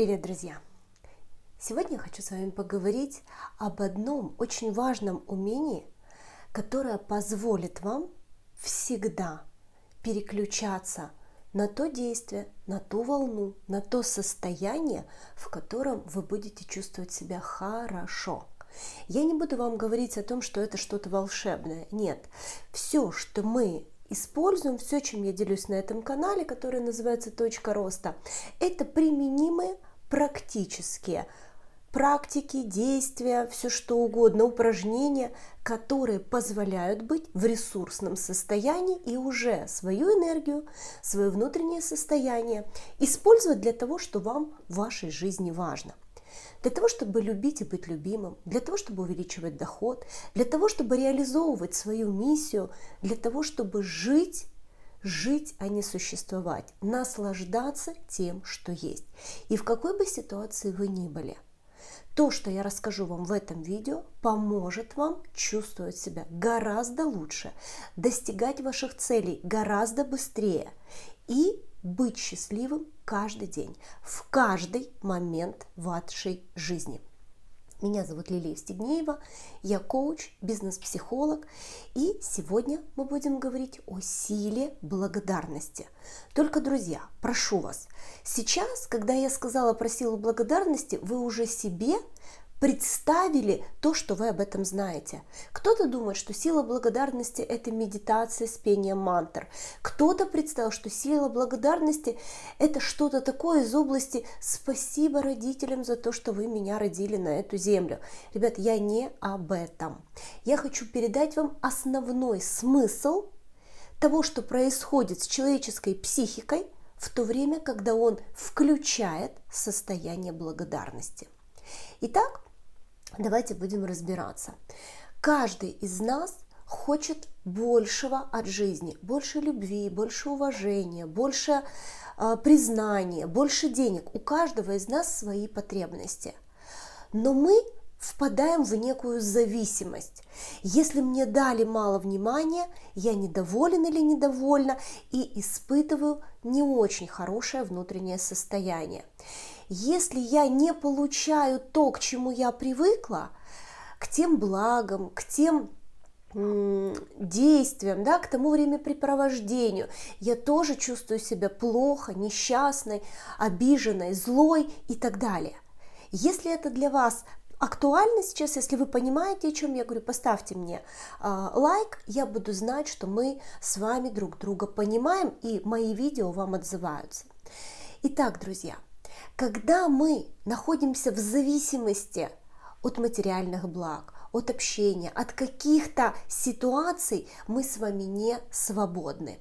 Привет, друзья! Сегодня я хочу с вами поговорить об одном очень важном умении, которое позволит вам всегда переключаться на то действие, на ту волну, на то состояние, в котором вы будете чувствовать себя хорошо. Я не буду вам говорить о том, что это что-то волшебное. Нет, все, что мы используем, все, чем я делюсь на этом канале, который называется «Точка роста», это применимые практические практики, действия, все что угодно, упражнения, которые позволяют быть в ресурсном состоянии и уже свою энергию, свое внутреннее состояние использовать для того, что вам в вашей жизни важно. Для того, чтобы любить и быть любимым, для того, чтобы увеличивать доход, для того, чтобы реализовывать свою миссию, для того, чтобы жить, а не существовать, наслаждаться тем, что есть. И в какой бы ситуации вы ни были, то, что я расскажу вам в этом видео, поможет вам чувствовать себя гораздо лучше, достигать ваших целей гораздо быстрее и быть счастливым каждый день, в каждый момент вашей жизни. Меня зовут Лилия Евстигнеева, я коуч, бизнес-психолог, и сегодня мы будем говорить о силе благодарности. Только, друзья, прошу вас, сейчас, когда я сказала про силу благодарности, вы уже себе представили то, что вы об этом знаете. Кто-то думает, что сила благодарности – это медитация с пением мантр. Кто-то представил, что сила благодарности – это что-то такое из области «спасибо родителям за то, что вы меня родили на эту землю». Ребят, я не об этом. Я хочу передать вам основной смысл того, что происходит с человеческой психикой в то время, когда он включает состояние благодарности. Итак, давайте будем разбираться. Каждый из нас хочет большего от жизни, больше любви, больше уважения, больше признания, больше денег. У каждого из нас свои потребности. Но мы впадаем в некую зависимость. Если мне дали мало внимания, я недоволен или недовольна и испытываю не очень хорошее внутреннее состояние. Если я не получаю то, к чему я привыкла, к тем благам, к тем действиям, к тому времяпрепровождению, я тоже чувствую себя плохо, несчастной, обиженной, злой и так далее. Если это для вас актуально сейчас, если вы понимаете, о чем я говорю, поставьте мне лайк, я буду знать, что мы с вами друг друга понимаем и мои видео вам отзываются. Итак, друзья, когда мы находимся в зависимости от материальных благ, от общения, от каких-то ситуаций, мы с вами не свободны.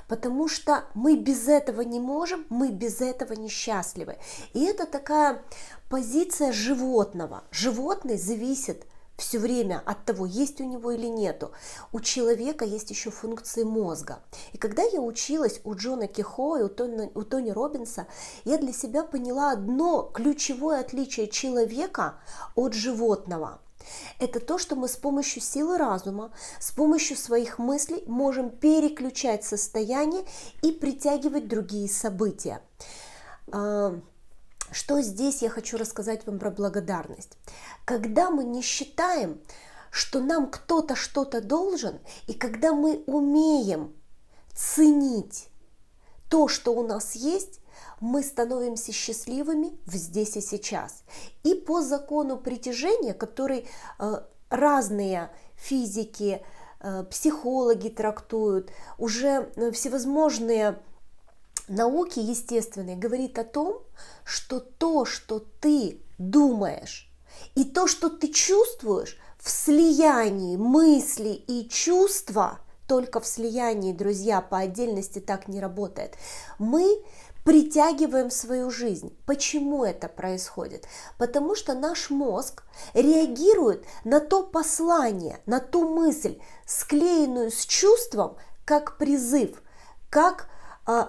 Потому что мы без этого не можем, мы без этого несчастливы. И это такая позиция животного. Животный зависит все время от того, есть у него или нету. У человека есть еще функции мозга. И когда я училась у Джона Кихо и у Тони Роббинса, я для себя поняла одно ключевое отличие человека от животного. Это то, что мы с помощью силы разума, с помощью своих мыслей можем переключать состояние и притягивать другие события. Что здесь я хочу рассказать вам про благодарность. Когда мы не считаем, что нам кто-то что-то должен, и когда мы умеем ценить то, что у нас есть, мы становимся счастливыми в здесь и сейчас. И по закону притяжения, который разные физики, психологи трактуют, уже всевозможные науки естественные, говорит о том, что то, что ты думаешь, и то, что ты чувствуешь в слиянии мысли и чувства, только в слиянии, друзья, по отдельности так не работает, мы притягиваем свою жизнь. Почему это происходит? Потому что наш мозг реагирует на то послание, на ту мысль, склеенную с чувством, как призыв, как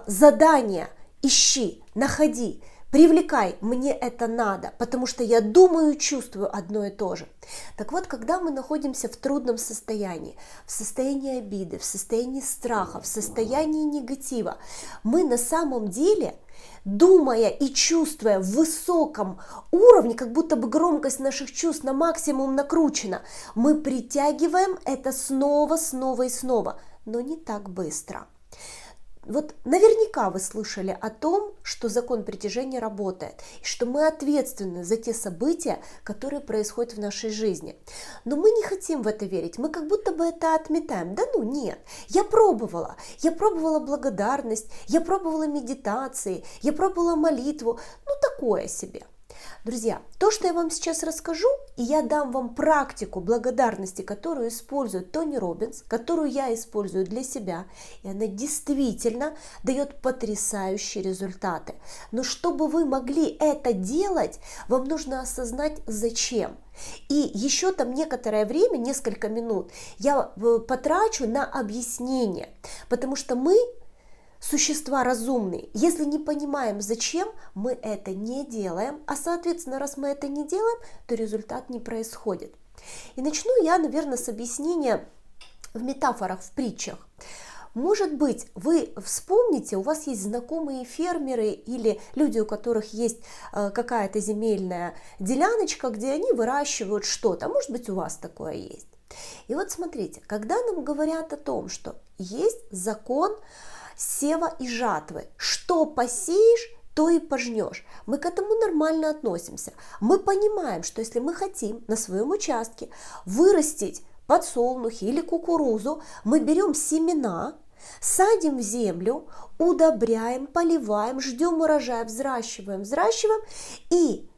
задание: ищи, находи, привлекай, мне это надо, потому что я думаю, чувствую одно и то же. Так вот, когда мы находимся в трудном состоянии, в состоянии обиды, в состоянии страха, в состоянии негатива, мы на самом деле думая и чувствуя в высоком уровне, как будто бы громкость наших чувств на максимум накручена, мы притягиваем это снова, снова и снова, но не так быстро. Вот наверняка вы слышали о том, что закон притяжения работает, и что мы ответственны за те события, которые происходят в нашей жизни. Но мы не хотим в это верить, мы как будто бы это отметаем. Да ну нет, я пробовала благодарность, я пробовала медитации, я пробовала молитву, ну такое себе. Друзья, то, что я вам сейчас расскажу, и я дам вам практику благодарности, которую использует Тони Роббинс, которую я использую для себя, и она действительно дает потрясающие результаты. Но чтобы вы могли это делать, вам нужно осознать зачем. И еще там некоторое время, несколько минут, я потрачу на объяснение, потому что мы существа разумные. Если не понимаем, зачем, мы это не делаем, а соответственно, раз мы это не делаем, то результат не происходит. И начну я, наверное, с объяснения в метафорах, в притчах. Может быть, вы вспомните, у вас есть знакомые фермеры или люди, у которых есть какая-то земельная деляночка, где они выращивают что-то. Может быть, у вас такое есть. И вот смотрите, когда нам говорят о том, что есть закон сева и жатвы. Что посеешь, то и пожнешь. Мы к этому нормально относимся. Мы понимаем, что если мы хотим на своем участке вырастить подсолнухи или кукурузу, мы берем семена, садим в землю, удобряем, поливаем, ждем урожая, взращиваем, и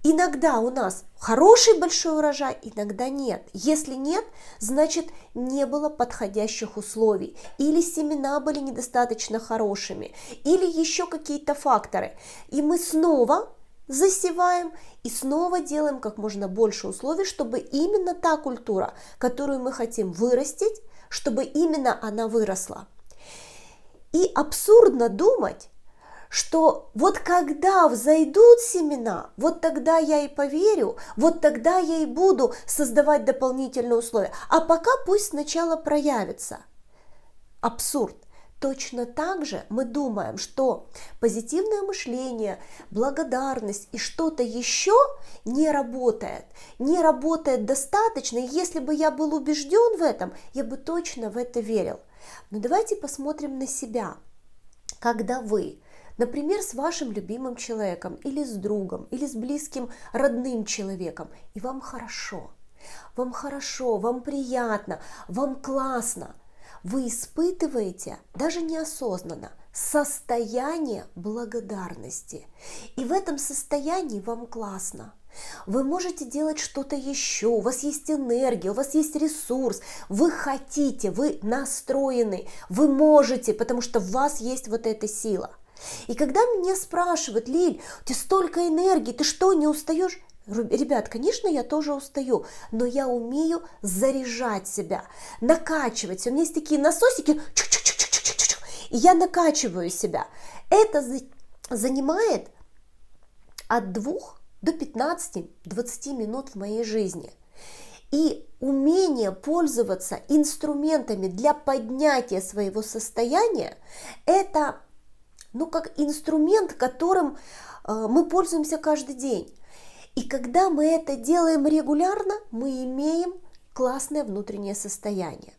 иногда у нас хороший большой урожай, иногда нет. Если нет, значит не было подходящих условий. Или семена были недостаточно хорошими, или еще какие-то факторы. И мы снова засеваем и снова делаем как можно больше условий, чтобы именно та культура, которую мы хотим вырастить, чтобы именно она выросла. И абсурдно думать, что вот когда взойдут семена, вот тогда я и поверю, вот тогда я и буду создавать дополнительные условия. А пока пусть сначала проявится. Абсурд. Точно так же мы думаем, что позитивное мышление, благодарность и что-то еще не работает достаточно. И если бы я был убежден в этом, я бы точно в это верил. Но давайте посмотрим на себя. Когда вы, например, с вашим любимым человеком, или с другом, или с близким, родным человеком, и вам хорошо, вам приятно, вам классно, вы испытываете, даже неосознанно, состояние благодарности. И в этом состоянии вам классно. Вы можете делать что-то еще, у вас есть энергия, у вас есть ресурс, вы хотите, вы настроены, вы можете, потому что в вас есть вот эта сила. И когда меня спрашивают: Лиль, у тебя столько энергии, ты что, не устаешь? Ребят, конечно, я тоже устаю, но я умею заряжать себя, накачивать. У меня есть такие насосики, и я накачиваю себя. Это занимает от 2 до 15-20 минут в моей жизни. И умение пользоваться инструментами для поднятия своего состояния – это как инструмент, которым мы пользуемся каждый день. И когда мы это делаем регулярно, мы имеем классное внутреннее состояние.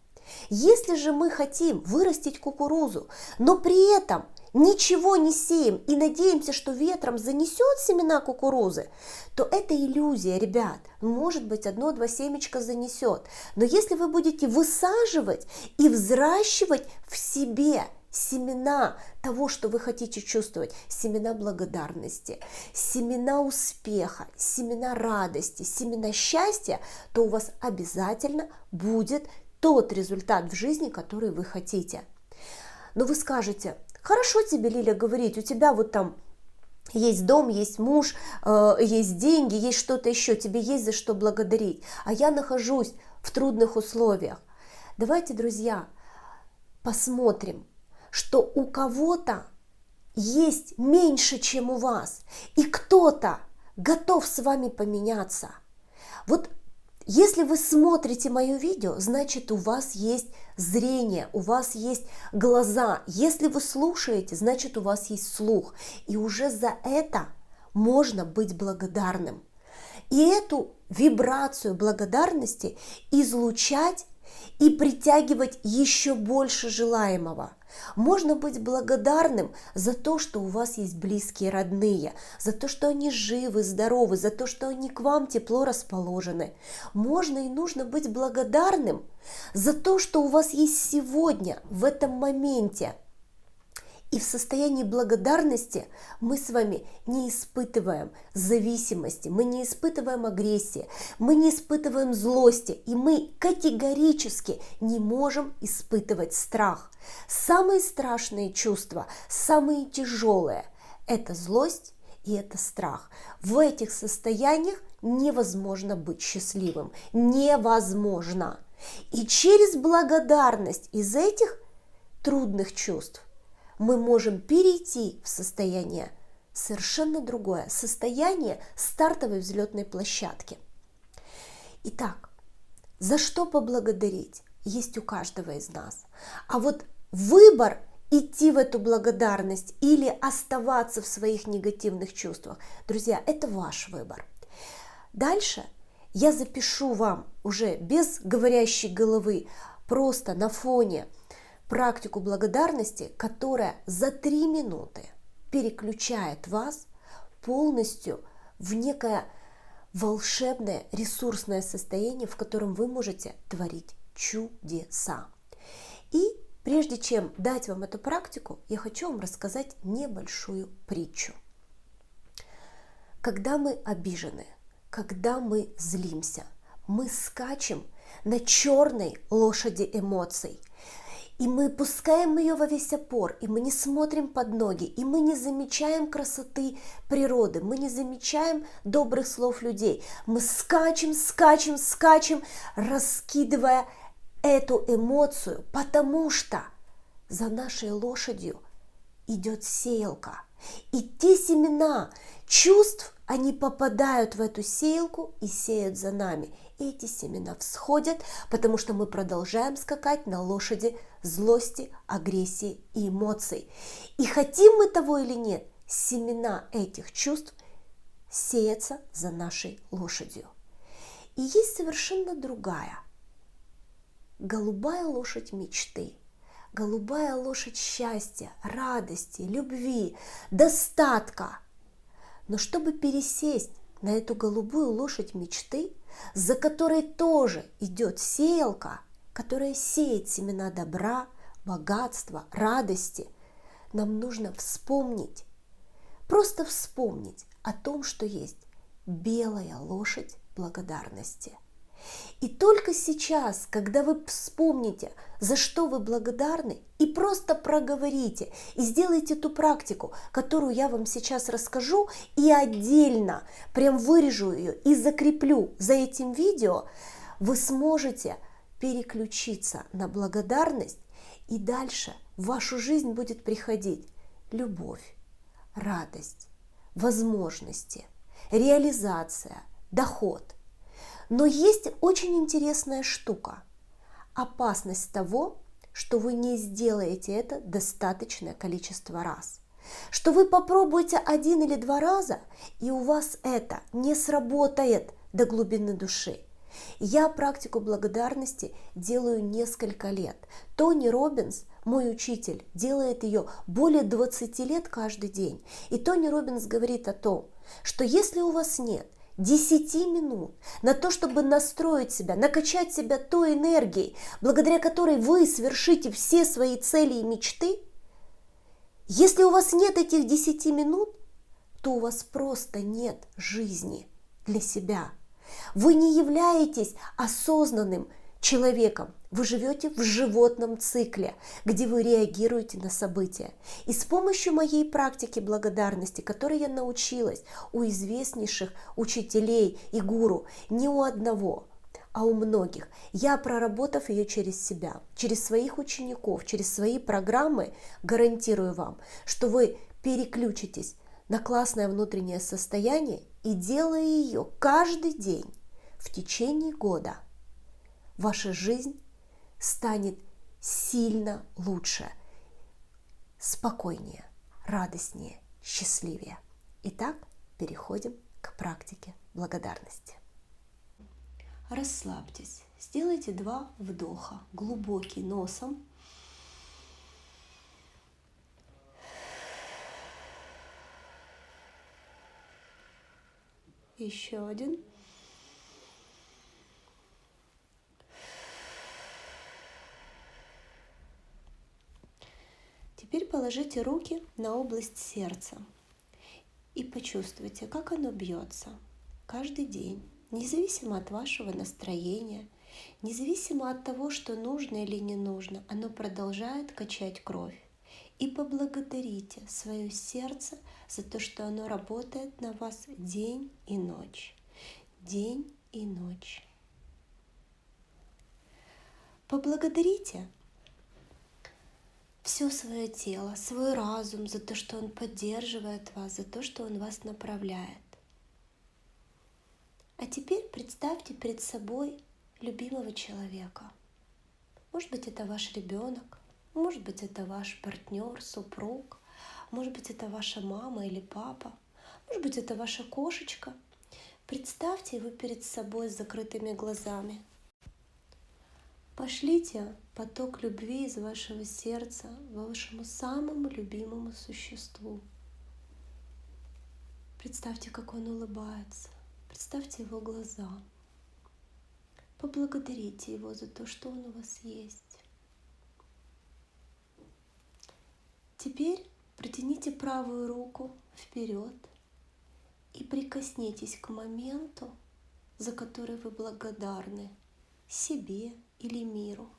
Если же мы хотим вырастить кукурузу, но при этом ничего не сеем и надеемся, что ветром занесет семена кукурузы, то это иллюзия, ребят. Может быть, 1-2 семечка занесет. Но если вы будете высаживать и взращивать в себе семена того, что вы хотите чувствовать, семена благодарности, семена успеха, семена радости, семена счастья, то у вас обязательно будет тот результат в жизни, который вы хотите. Но вы скажете: хорошо тебе, Лиля, говорить, у тебя вот там есть дом, есть муж, есть деньги, есть что-то еще, тебе есть за что благодарить, а я нахожусь в трудных условиях. Давайте, друзья, посмотрим, что у кого-то есть меньше, чем у вас, и кто-то готов с вами поменяться. Вот Если вы смотрите мое видео, значит у вас есть зрение, у вас есть глаза. Если вы слушаете, значит у вас есть слух. И уже за это можно быть благодарным. И эту вибрацию благодарности излучать и притягивать еще больше желаемого. Можно быть благодарным за то, что у вас есть близкие, родные, за то, что они живы, здоровы, за то, что они к вам тепло расположены. Можно и нужно быть благодарным за то, что у вас есть сегодня, в этом моменте. И в состоянии благодарности мы с вами не испытываем зависимости, мы не испытываем агрессии, мы не испытываем злости, и мы категорически не можем испытывать страх. Самые страшные чувства, самые тяжелые – это злость и это страх. В этих состояниях невозможно быть счастливым, невозможно. И через благодарность из этих трудных чувств мы можем перейти в состояние совершенно другое, состояние стартовой взлетной площадки. Итак, за что поблагодарить есть у каждого из нас. А вот выбор идти в эту благодарность или оставаться в своих негативных чувствах, друзья, это ваш выбор. Дальше я запишу вам уже без говорящей головы, просто на фоне практику благодарности, которая за 3 минуты переключает вас полностью в некое волшебное ресурсное состояние, в котором вы можете творить чудеса. И прежде чем дать вам эту практику, я хочу вам рассказать небольшую притчу. Когда мы обижены, когда мы злимся, мы скачем на черной лошади эмоций. И мы пускаем ее во весь опор, и мы не смотрим под ноги, и мы не замечаем красоты природы, мы не замечаем добрых слов людей. Мы скачем, скачем, скачем, раскидывая эту эмоцию, потому что за нашей лошадью идет сеялка. И те семена чувств, они попадают в эту сеялку и сеют за нами. И эти семена всходят, потому что мы продолжаем скакать на лошади злости, агрессии и эмоций. И хотим мы того или нет, семена этих чувств сеются за нашей лошадью. И есть совершенно другая, голубая лошадь мечты, голубая лошадь счастья, радости, любви, достатка. Но чтобы пересесть на эту голубую лошадь мечты, за которой тоже идет сеялка, которая сеет семена добра, богатства, радости, нам нужно вспомнить, просто вспомнить о том, что есть белая лошадь благодарности. И только сейчас, когда вы вспомните, за что вы благодарны, и просто проговорите, и сделайте ту практику, которую я вам сейчас расскажу, и отдельно прям вырежу ее и закреплю за этим видео, вы сможете переключиться на благодарность, и дальше в вашу жизнь будет приходить любовь, радость, возможности, реализация, доход. Но есть очень интересная штука. Опасность того, что вы не сделаете это достаточное количество раз. Что вы попробуете 1 или 2 раза, и у вас это не сработает до глубины души. Я практику благодарности делаю несколько лет. Тони Роббинс, мой учитель, делает ее более 20 лет каждый день. И Тони Роббинс говорит о том, что если у вас нет 10 минут на то, чтобы настроить себя, накачать себя той энергией, благодаря которой вы свершите все свои цели и мечты, если у вас нет этих 10 минут, то у вас просто нет жизни для себя. Вы не являетесь осознанным человеком. Вы живете в животном цикле, где вы реагируете на события. И с помощью моей практики благодарности, которой я научилась у известнейших учителей и гуру, не у одного, а у многих, я, проработав ее через себя, через своих учеников, через свои программы, гарантирую вам, что вы переключитесь на классное внутреннее состояние и делая ее каждый день, в течение года ваша жизнь станет сильно лучше, спокойнее, радостнее, счастливее. Итак, переходим к практике благодарности. Расслабьтесь, сделайте 2 вдоха, глубокий носом еще один. Теперь положите руки на область сердца и почувствуйте, как оно бьется каждый день, независимо от вашего настроения, независимо от того, что нужно или не нужно, оно продолжает качать кровь. И поблагодарите свое сердце за то, что оно работает на вас день и ночь. День и ночь. Поблагодарите все свое тело, свой разум за то, что он поддерживает вас, за то, что он вас направляет. А теперь представьте перед собой любимого человека. Может быть, это ваш ребенок, может быть, это ваш партнер, супруг, может быть, это ваша мама или папа, может быть, это ваша кошечка. Представьте его перед собой с закрытыми глазами. Пошлите поток любви из вашего сердца вашему самому любимому существу. Представьте, как он улыбается. Представьте его глаза. Поблагодарите его за то, что он у вас есть. Теперь протяните правую руку вперед и прикоснитесь к моменту, за который вы благодарны себе или миру.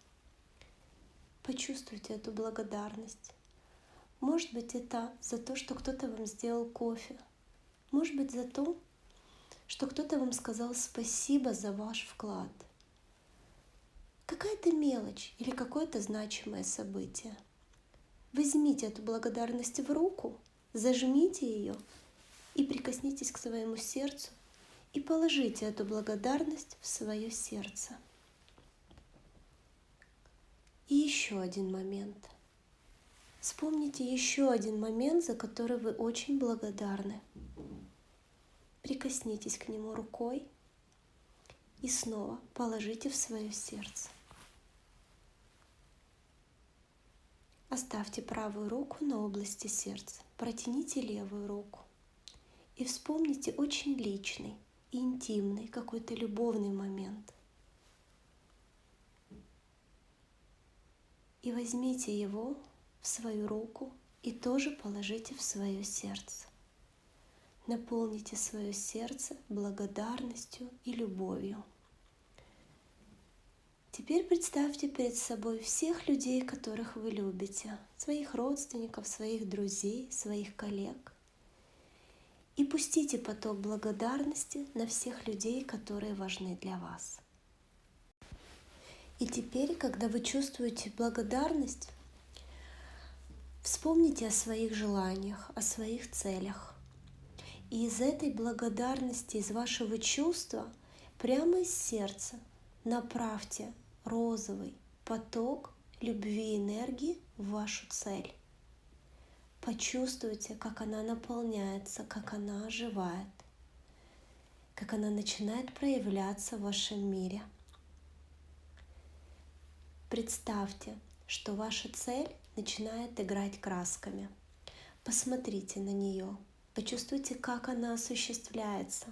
Почувствуйте эту благодарность. Может быть, это за то, что кто-то вам сделал кофе. Может быть, за то, что кто-то вам сказал спасибо за ваш вклад. Какая-то мелочь или какое-то значимое событие. Возьмите эту благодарность в руку, зажмите ее и прикоснитесь к своему сердцу и положите эту благодарность в свое сердце. И еще один момент. Вспомните еще один момент, за который вы очень благодарны. Прикоснитесь к нему рукой и снова положите в свое сердце. Оставьте правую руку на области сердца, протяните левую руку и вспомните очень личный, интимный, какой-то любовный момент. И возьмите его в свою руку и тоже положите в свое сердце. Наполните свое сердце благодарностью и любовью. Теперь представьте перед собой всех людей, которых вы любите, своих родственников, своих друзей, своих коллег. И пустите поток благодарности на всех людей, которые важны для вас. И теперь, когда вы чувствуете благодарность, вспомните о своих желаниях, о своих целях. И из этой благодарности, из вашего чувства, прямо из сердца направьте розовый поток любви и энергии в вашу цель. Почувствуйте, как она наполняется, как она оживает, как она начинает проявляться в вашем мире. Представьте, что ваша цель начинает играть красками. Посмотрите на нее, почувствуйте, как она осуществляется.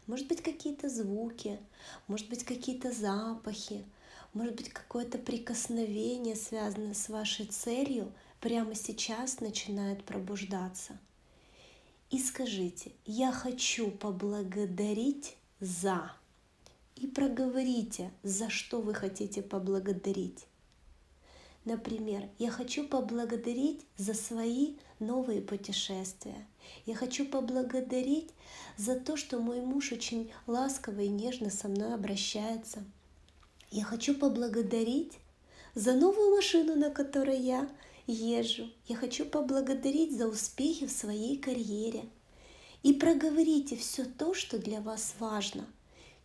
Может быть, какие-то звуки, может быть, какие-то запахи, может быть, какое-то прикосновение, связанное с вашей целью, прямо сейчас начинает пробуждаться. И скажите: «Я хочу поблагодарить за». И проговорите, за что вы хотите поблагодарить. Например, я хочу поблагодарить за свои новые путешествия. Я хочу поблагодарить за то, что мой муж очень ласково и нежно со мной обращается. Я хочу поблагодарить за новую машину, на которой я езжу. Я хочу поблагодарить за успехи в своей карьере. И проговорите все то, что для вас важно.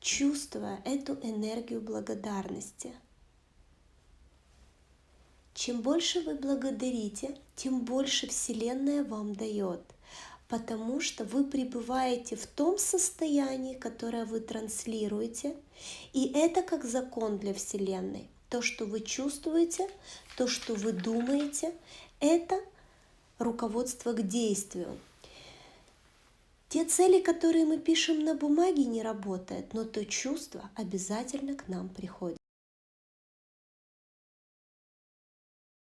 чувствуя эту энергию благодарности. Чем больше вы благодарите, тем больше Вселенная вам дает, потому что вы пребываете в том состоянии, которое вы транслируете, и это как закон для Вселенной. То, что вы чувствуете, то, что вы думаете, это руководство к действию. Те цели, которые мы пишем на бумаге, не работают, но то чувство обязательно к нам приходит.